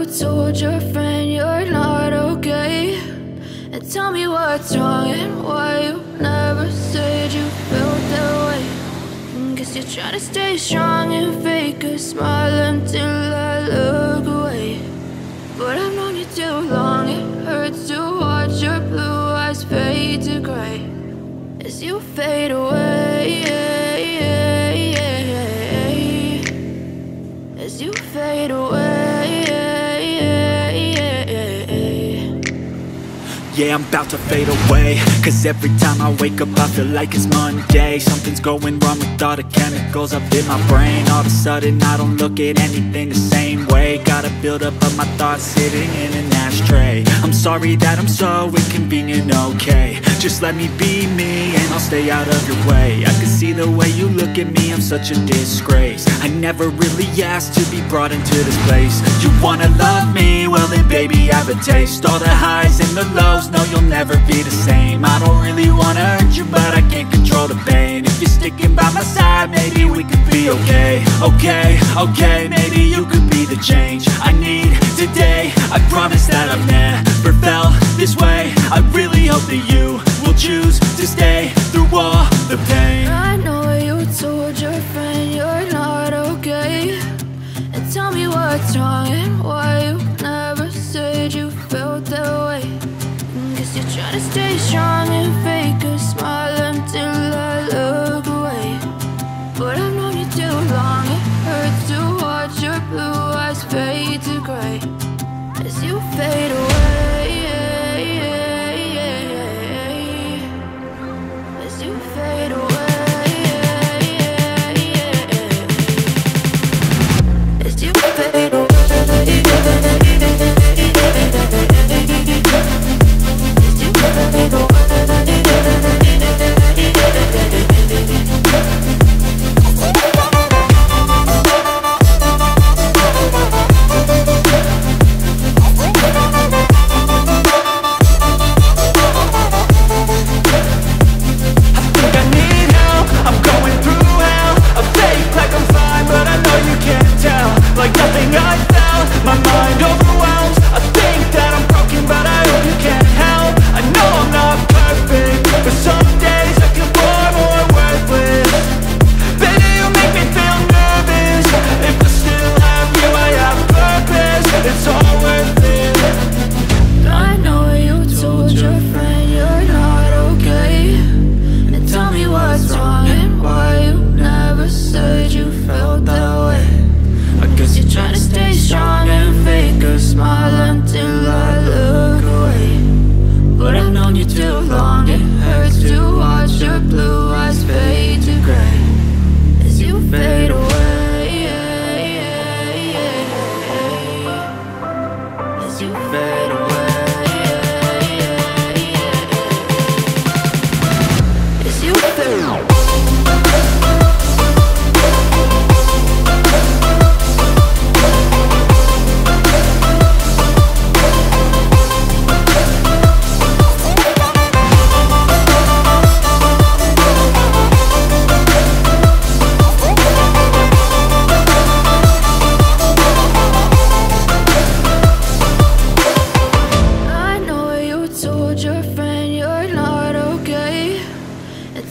told your friend you're not okay, and tell me what's wrong and why you never said you felt that way. Guess you're trying to stay strong and fake a smile until I look away. But I've known you too long, it hurts to watch your blue eyes fade to gray as you fade away, as you fade away. Yeah, I'm about to fade away, cause every time I wake up I feel like it's Monday. Something's going wrong with all the chemicals up in my brain. All of a sudden I don't look at anything the same way. Gotta build up of my thoughts sitting in an ashtray. I'm sorry that I'm so inconvenient, okay. Just let me be me and I'll stay out of your way. I can see the way you look at me, I'm such a disgrace. I never really asked to be brought into this place. You wanna love me? Well then baby have a taste. All the highs and the lows, no, you'll never be the same. I don't really wanna hurt you, but I can't control the pain. If you're sticking by my side, maybe we could be okay. Okay, maybe you could be the change I need today. I promise that I've never felt this way. I really hope that you will choose to stay through all the pain. I know you told your friend you're not okay, and tell me what's wrong and why you never said you felt that way. Guess you're trying to stay strong and fake a smile until I look away. But I've known you too long, it hurts to watch your blue eyes fade to gray as you fade away, as you fade away, as you fade away.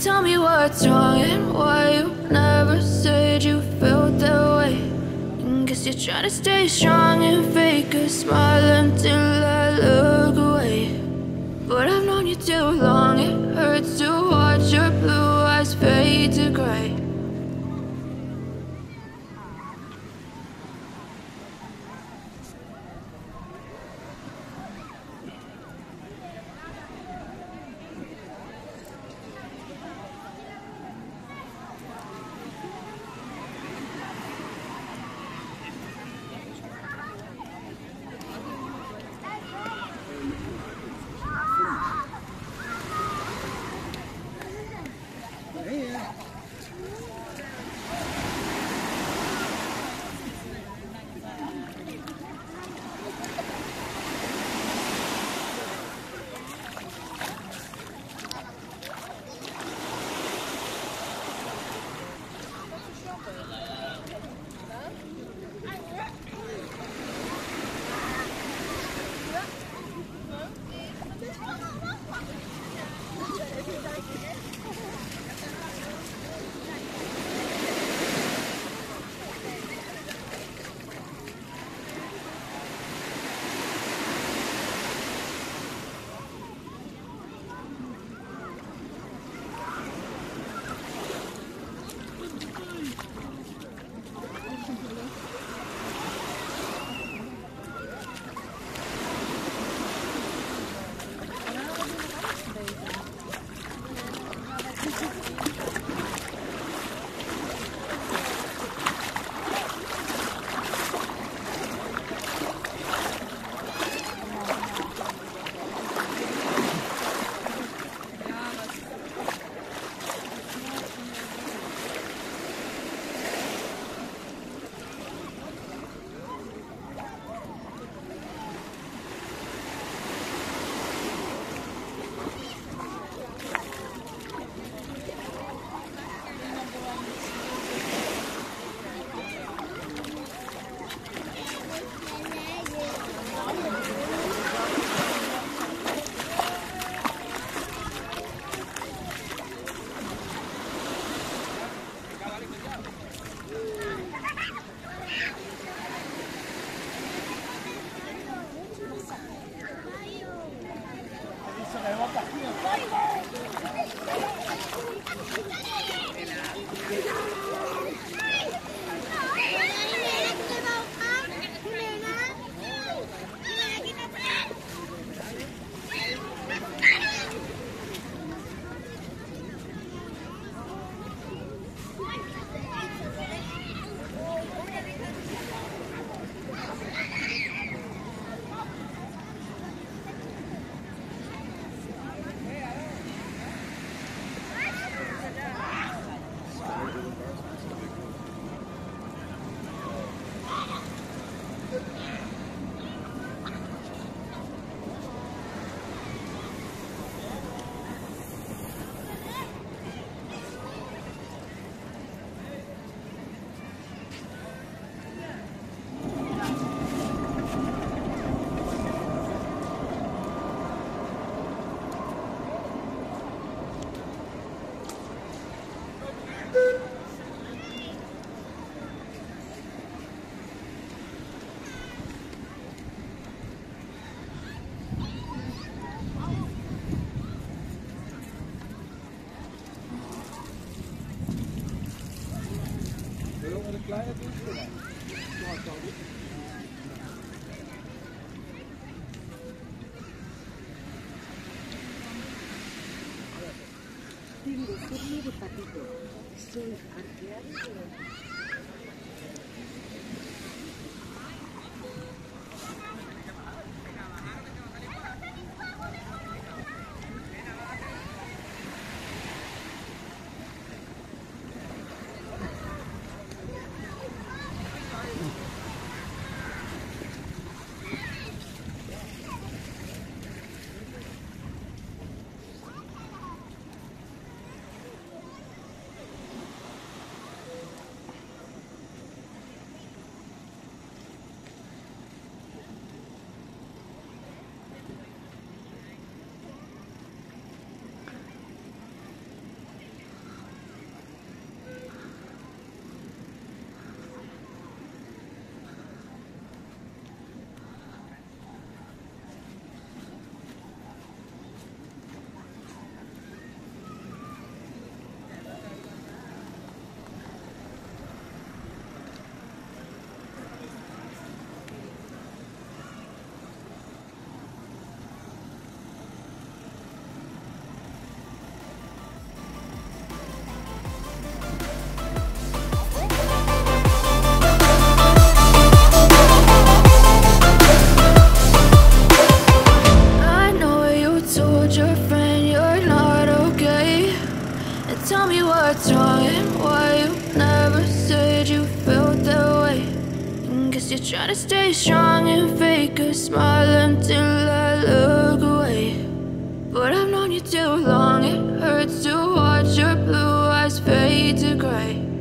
Tell me what's wrong and why you never said you felt that way. Guess you're trying to stay strong and fake a smile until I look away. But I've known you too long, it hurts to watch your blue eyes fade to gray. fin de serie de Patito. Soy arqueólogo. Tell me what's wrong and why you never said you felt that way. Guess you're trying to stay strong and fake a smile until I look away. But I've known you too long, it hurts to watch your blue eyes fade to gray.